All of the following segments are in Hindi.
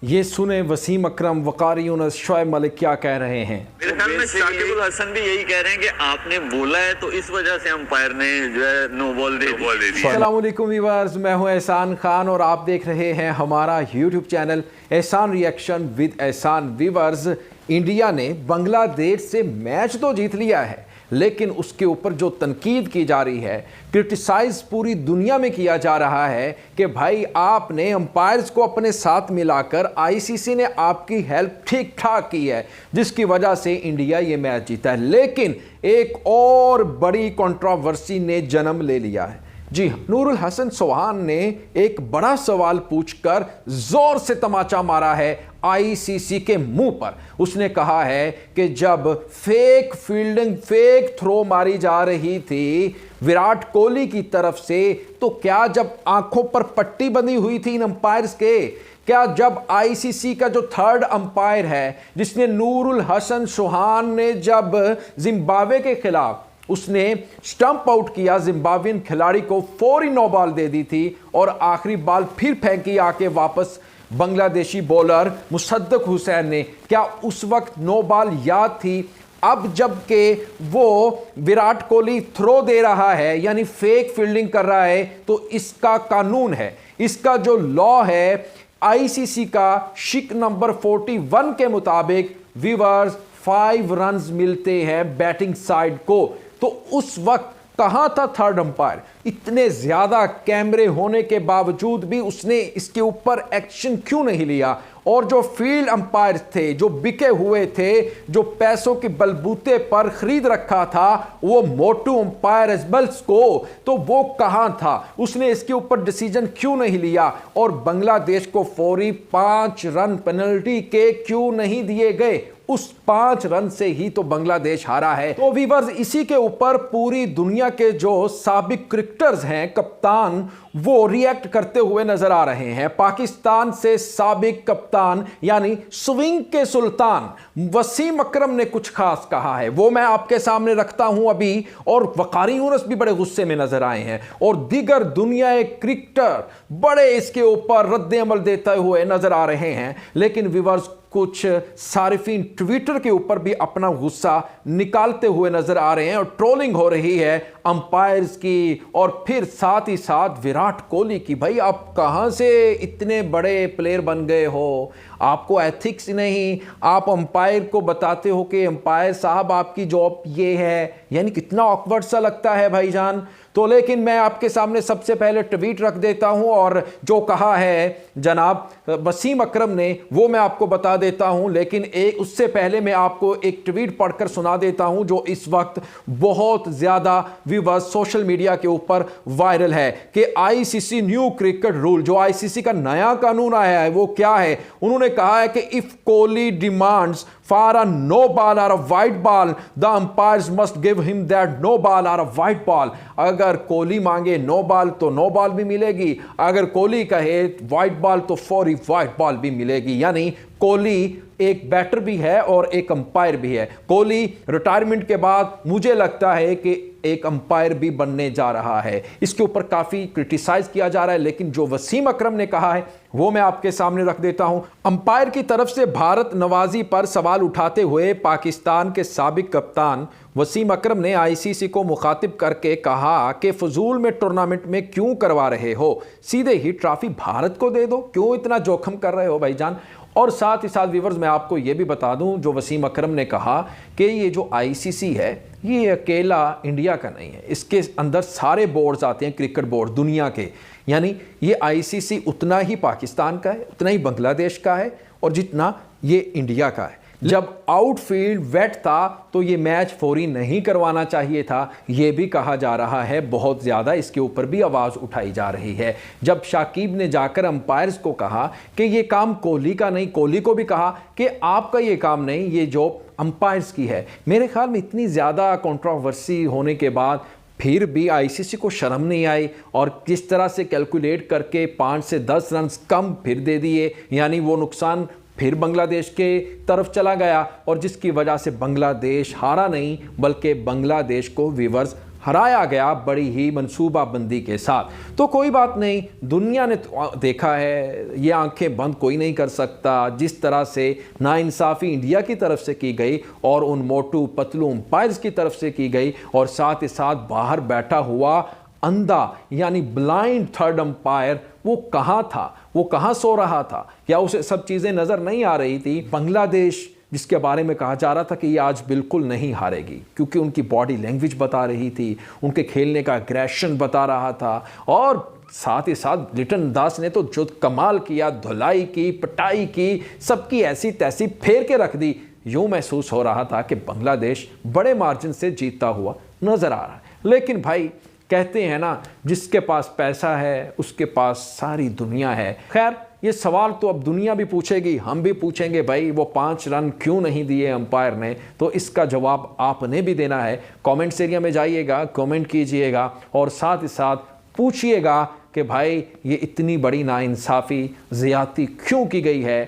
ये सुने वसीम अकरम, वकारी यूनुस, शोएब मलिक क्या कह रहे हैं। मेरे ख्याल में शाकिब अल हसन भी यही कह रहे हैं कि आपने बोला है तो इस वजह से अंपायर ने जो है नो बॉल दे दी। अस्सलाम वालेकुम व्यूअर्स, मैं हूं एहसान खान और आप देख रहे हैं हमारा यूट्यूब चैनल एहसान रिएक्शन विद एहसान। व्यूअर्स, इंडिया ने बांग्लादेश से मैच तो जीत लिया है, लेकिन उसके ऊपर जो तनकीद की जा रही है, क्रिटिसाइज पूरी दुनिया में किया जा रहा है कि भाई आपने अंपायर्स को अपने साथ मिलाकर आईसीसी ने आपकी हेल्प ठीक ठाक की है, जिसकी वजह से इंडिया ये मैच जीता है। लेकिन एक और बड़ी कंट्रोवर्सी ने जन्म ले लिया है। जी, नूरुल हसन चौहान ने एक बड़ा सवाल पूछकर जोर से तमाचा मारा है आईसीसी के मुंह पर। उसने कहा है कि जब फेक फील्डिंग, फेक थ्रो मारी जा रही थी विराट कोहली की तरफ से, तो क्या जब आंखों पर पट्टी बंधी हुई थी इन अंपायर्स के, क्या जब आईसीसी का जो थर्ड अंपायर है जिसने नूरुल हसन चौहान ने जब जिम्बाब्वे के खिलाफ उसने स्टंप आउट किया, जिम्बाब्वियन खिलाड़ी को फौरी नो बॉल दे दी थी और आखिरी बॉल फिर फेंकी आके वापस बांग्लादेशी बॉलर मुसद्दक हुसैन ने, क्या उस वक्त नो बॉल याद थी? अब जबकि वो विराट कोहली थ्रो दे रहा है यानी फेक फील्डिंग कर रहा है, तो इसका कानून है, इसका जो लॉ है आईसीसी का शिक नंबर 41 के मुताबिक व्यूअर्स 5 रन्स मिलते हैं बैटिंग साइड को। तो उस वक्त कहां था थर्ड अंपायर? इतने ज्यादा कैमरे होने के बावजूद भी उसने इसके ऊपर एक्शन क्यों नहीं लिया? और जो फील्ड अंपायर थे, जो बिके हुए थे, जो पैसों के बलबूते पर खरीद रखा था वो मोटू अंपायर एजबल्स को, तो वो कहां था? उसने इसके ऊपर डिसीजन क्यों नहीं लिया? और बांग्लादेश को फौरी 5 रन पेनल्टी के क्यों नहीं दिए गए? उस 5 रन से ही तो बांग्लादेश हारा है। तो व्यूअर्स, इसी के ऊपर पूरी दुनिया के जो साबिक क्रिकेटर्स हैं, कप्तान, वो रिएक्ट करते हुए नजर आ रहे हैं। पाकिस्तान से साबिक कप्तान यानी स्विंग के सुल्तान वसीम अकरम ने कुछ खास कहा है, वो मैं आपके सामने रखता हूं अभी। और वकारी यूनुस भी बड़े गुस्से में नजर आए हैं और दीगर दुनिया के क्रिकेटर बड़े इसके ऊपर रद्द अमल देते हुए नजर आ रहे हैं। लेकिन व्यूअर्स, कुछ सारिफीन ट्विटर के ऊपर भी अपना गुस्सा निकालते हुए नजर आ रहे हैं और ट्रोलिंग हो रही है अंपायर्स की और फिर साथ ही साथ विराट कोहली की। भाई, आप कहां से इतने बड़े प्लेयर बन गए हो? आपको एथिक्स नहीं, आप अंपायर को बताते हो कि अंपायर साहब आपकी जॉब ये है, यानी कितना ऑकवर्ड सा लगता है भाईजान। तो लेकिन मैं आपके सामने सबसे पहले ट्वीट रख देता हूं और जो कहा है जनाब वसीम अकरम ने वो मैं आपको बता देता हूं। लेकिन उससे पहले मैं आपको एक ट्वीट पढ़कर सुना देता हूं जो इस वक्त बहुत ज्यादा व्यूअर्स सोशल मीडिया के ऊपर वायरल है कि आईसीसी न्यू क्रिकेट रूल, जो आईसीसी का नया कानून आया है वो क्या है। उन्होंने कहा है कि if Kohli demands for a no ball or a white ball, the umpires must give him that no ball or a white ball. अगर कोहली मांगे नो बॉल तो नो बॉल भी मिलेगी, अगर कोहली कहे व्हाइट बॉल तो फौरी व्हाइट बॉल भी मिलेगी। यानी कोहली एक बैटर भी है और एक अंपायर भी है। कोहली रिटायरमेंट के बाद मुझे लगता है कि एक अंपायर भी बनने जा रहा है। इसके ऊपर काफी क्रिटिसाइज किया जा रहा है, लेकिन जो वसीम अकरम ने कहा है वो मैं आपके सामने रख देता हूं। अंपायर की तरफ से भारत नवाजी पर सवाल उठाते हुए पाकिस्तान के साबिक कप्तान वसीम अकरम ने आईसीसी को मुखातिब करके कहा कि फजूल में टूर्नामेंट में क्यों करवा रहे हो, सीधे ही ट्रॉफी भारत को दे दो, क्यों इतना जोखिम कर रहे हो भाईजान। और साथ ही साथ व्यूअर्स, मैं आपको यह भी बता दूं, जो वसीम अकरम ने कहा कि ये जो आईसीसी है ये अकेला इंडिया का नहीं है, इसके अंदर सारे बोर्ड्स आते हैं, क्रिकेट बोर्ड दुनिया के। यानी ये आईसीसी उतना ही पाकिस्तान का है, उतना ही बांग्लादेश का है और जितना ये इंडिया का है। जब आउटफील्ड वेट था तो ये मैच फौरी नहीं करवाना चाहिए था, ये भी कहा जा रहा है। बहुत ज़्यादा इसके ऊपर भी आवाज़ उठाई जा रही है। जब शाकिब ने जाकर अंपायर्स को कहा कि ये काम कोहली का नहीं, कोहली को भी कहा कि आपका ये काम नहीं, ये जॉब अंपायर्स की है। मेरे ख्याल में इतनी ज़्यादा कंट्रोवर्सी होने के बाद फिर भी आईसीसी को शर्म नहीं आई और किस तरह से कैलकुलेट करके 5 से 10 रन कम फिर दे दिए, यानी वो नुकसान फिर बांग्लादेश के तरफ चला गया और जिसकी वजह से बांग्लादेश हारा नहीं बल्कि बांग्लादेश को व्यूअर्स हराया गया बड़ी ही मनसूबाबंदी के साथ। तो कोई बात नहीं, दुनिया ने तो देखा है, ये आंखें बंद कोई नहीं कर सकता। जिस तरह से नाइंसाफ़ी इंडिया की तरफ से की गई और उन मोटू पतलू अंपायर्स की तरफ से की गई, और साथ ही साथ बाहर बैठा हुआ अंधा यानी ब्लाइंड थर्ड अंपायर, वो कहाँ था, वो कहाँ सो रहा था, या उसे सब चीज़ें नज़र नहीं आ रही थी। बांग्लादेश जिसके बारे में कहा जा रहा था कि ये आज बिल्कुल नहीं हारेगी, क्योंकि उनकी बॉडी लैंग्वेज बता रही थी, उनके खेलने का एग्रेशन बता रहा था, और साथ ही साथ लिटन दास ने तो जो कमाल किया, धुलाई की, पिटाई की, सबकी ऐसी तैसी फेर के रख दी। यूँ महसूस हो रहा था कि बांग्लादेश बड़े मार्जिन से जीतता हुआ नज़र आ रहा है। लेकिन भाई कहते हैं ना, जिसके पास पैसा है उसके पास सारी दुनिया है। खैर, ये सवाल तो अब दुनिया भी पूछेगी, हम भी पूछेंगे, भाई वो 5 रन क्यों नहीं दिए अंपायर ने? तो इसका जवाब आपने भी देना है। कमेंट्स एरिया में जाइएगा, कमेंट कीजिएगा, और साथ ही साथ पूछिएगा कि भाई ये इतनी बड़ी नाइंसाफ़ी, ज़्यादती क्यों की गई है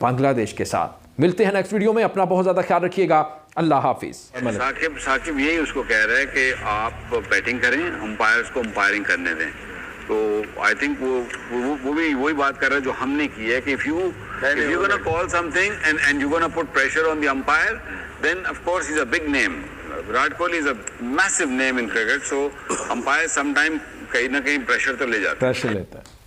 बांग्लादेश के साथ। मिलते हैं नेक्स्ट वीडियो में, अपना बहुत ज़्यादा ख्याल रखिएगा। अल्लाह हाफिज। साकिब यही उसको कह रहा है कि आप बैटिंग करें, अंपायर्स को अंपायरिंग करने दें। तो आई थिंक वो भी वही बात कर रहा है जो हमने की है कि if you gonna call something and you gonna put pressure on the umpire, then of course he is a big name. Virat Kohli is a massive name in cricket, so umpire sometime कहीं ना कहीं प्रेशर तो ले जाता है। प्रेशर लेता है।